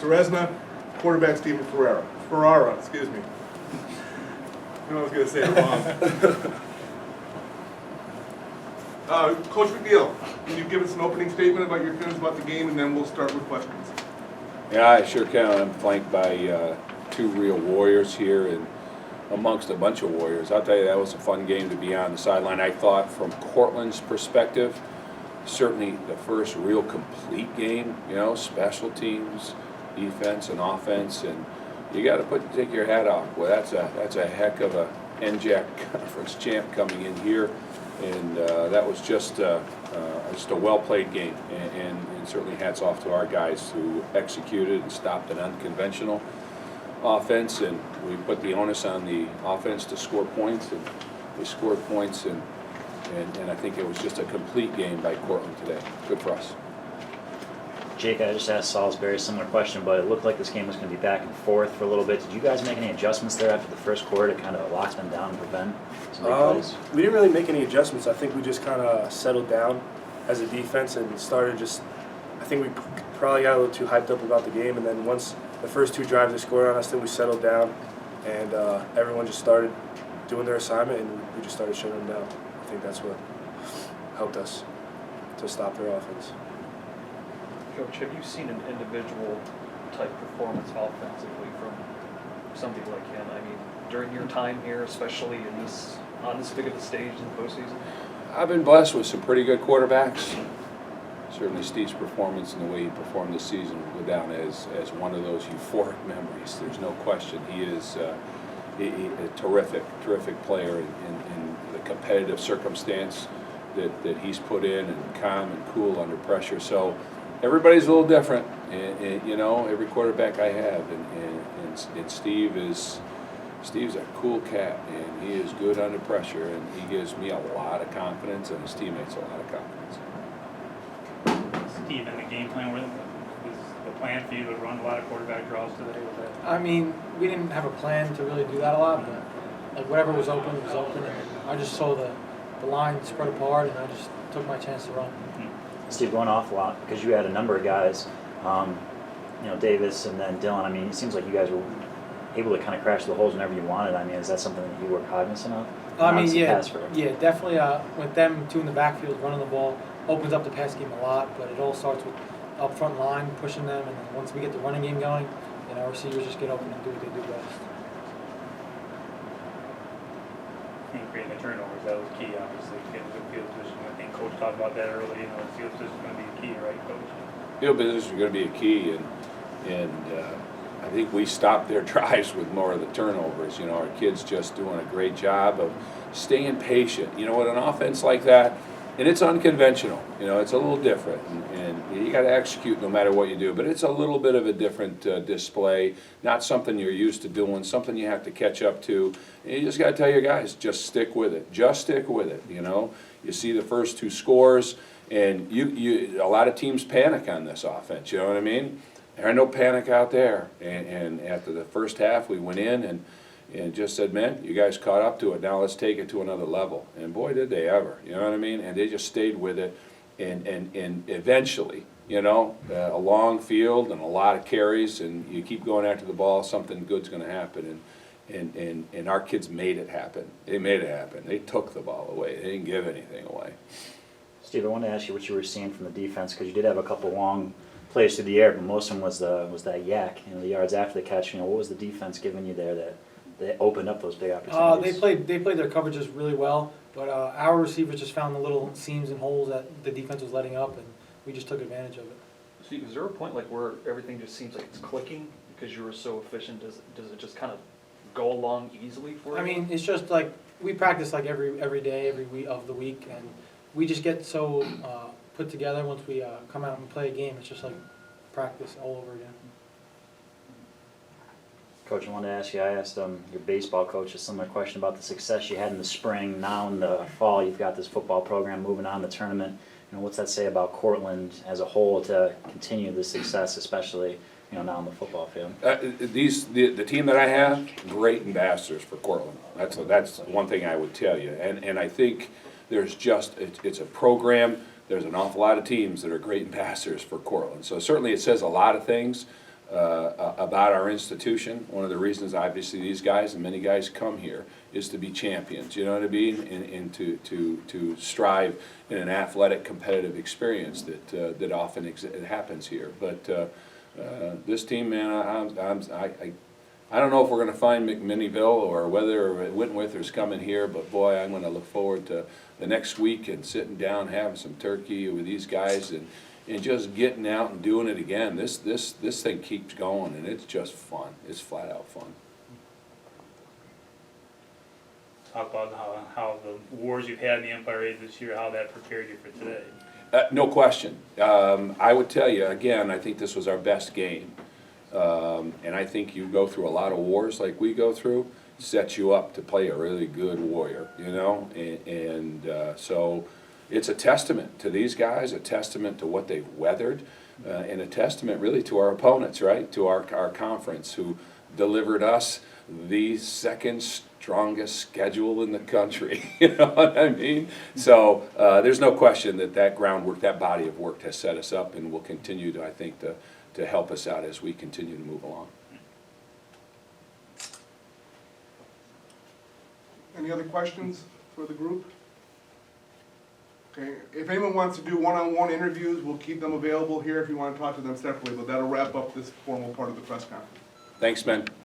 Ceresna, quarterback Steven Ferrara, excuse me. I knew I was going to say it wrong. Coach McNeil, can you give us an opening statement about your feelings about the game, and then we'll start with questions. Yeah, I sure can. I'm flanked by two real warriors here and amongst a bunch of warriors. I'll tell you, that was a fun game to be on the sideline. I thought from Cortland's perspective, certainly the first real complete game, special teams, defense and offense, and you got to take your hat off. Well, that's a heck of a NJAC conference champ coming in here, and that was just a well-played game, and certainly hats off to our guys who executed and stopped an unconventional offense, and we put the onus on the offense to score points, and they scored points, and I think it was just a complete game by Cortland today. Good for us. Jake, I just asked Salisbury a similar question, but it looked like this game was going to be back and forth for a little bit. Did you guys make any adjustments there after the first quarter to kind of lock them down and prevent some big plays? We didn't really make any adjustments. I think we just kind of settled down as a defense and started just, I think we probably got a little too hyped up about the game, and then once the first two drives they scored on us, then we settled down, and everyone just started doing their assignment, and we just started shutting them down. I think that's what helped us to stop their offense. Coach, have you seen an individual type performance offensively from somebody like him? I mean, during your time here, especially on this big of a stage in the postseason? I've been blessed with some pretty good quarterbacks. Certainly Steve's performance and the way he performed this season will go down as one of those euphoric memories. There's no question. He is a terrific player in the competitive circumstance that he's put in, and calm and cool under pressure. So everybody's a little different, and every quarterback I have, and Steve's a cool cat, and he is good under pressure, and he gives me a lot of confidence, and his teammates a lot of confidence. Steve, in the game plan, was the plan for you to run a lot of quarterback draws today? I mean, we didn't have a plan to really do that a lot, but like whatever was open, and I just saw the line spread apart, and I just took my chance to run. Steve, going off a lot, because you had a number of guys, Davis and then Dylan. I mean, it seems like you guys were able to kind of crash the holes whenever you wanted. I mean, is that something that you were cognizant of? I mean, yeah, definitely. With them two in the backfield running the ball opens up the pass game a lot, but it all starts with up front line pushing them, and then once we get the running game going, our receivers just get open and do what they do best. And creating the turnovers, that was key, obviously, getting good field position. I think Coach talked about that early. Field position is going to be a key, right, Coach? Field position is going to be a key, and I think we stopped their drives with more of the turnovers. Our kids just doing a great job of staying patient. With an offense like that, and it's unconventional. It's a little different, and you got to execute no matter what you do. But it's a little bit of a different display, not something you're used to doing, something you have to catch up to. And you just got to tell your guys, just stick with it. Just stick with it. You see the first two scores, and a lot of teams panic on this offense. You know what I mean? There ain't no panic out there. And after the first half, we went in and just said, man, you guys caught up to it. Now let's take it to another level. And boy, did they ever. You know what I mean? And they just stayed with it. And eventually, a long field and a lot of carries, and you keep going after the ball, something good's going to happen. And our kids made it happen. They made it happen. They took the ball away. They didn't give anything away. Steve, I wanted to ask you what you were seeing from the defense, because you did have a couple long plays through the air, but most of them was that yak, the yards after the catch. What was the defense giving you there that opened up those big opportunities? They played their coverages really well, but our receivers just found the little seams and holes that the defense was letting up, and we just took advantage of it. Steve, is there a point where everything just seems like it's clicking because you were so efficient? Does it just kind of go along easily for you? I mean, it's just like we practice like every day, every week of the week, and we just get so put together once we come out and play a game. It's just like practice all over again. Coach, I wanted to ask you, I asked your baseball coach a similar question about the success you had in the spring. Now in the fall, you've got this football program moving on to the tournament. What's that say about Cortland as a whole to continue the success, especially now in the football field? The team that I have, great ambassadors for Cortland. That's one thing I would tell you. And I think there's it's a program. There's an awful lot of teams that are great ambassadors for Cortland. So certainly it says a lot of things. about our institution. One of the reasons, obviously, these guys and many guys come here is to be champions, you know what I mean, and to strive in an athletic, competitive experience that often happens here. But this team, man, I don't know if we're going to find McMinnville or whether Wentworth's coming here, but boy, I'm going to look forward to the next week and sitting down, having some turkey with these guys, and just getting out and doing it again. This thing keeps going, and it's just fun. It's flat out fun. Talk about how the wars you've had in the Empire Age this year, how that prepared you for today. No question. I would tell you, again, I think this was our best game. And I think you go through a lot of wars like we go through, sets you up to play a really good warrior, you know? So it's a testament to these guys, a testament to what they've weathered, and a testament really to our opponents, right? To our conference, who delivered us the second strongest schedule in the country. You know what I mean? So there's no question that groundwork, that body of work has set us up and will continue to, I think, to help us out as we continue to move along. Any other questions for the group? Okay, if anyone wants to do one-on-one interviews, we'll keep them available here if you want to talk to them separately, but that'll wrap up this formal part of the press conference. Thanks, men.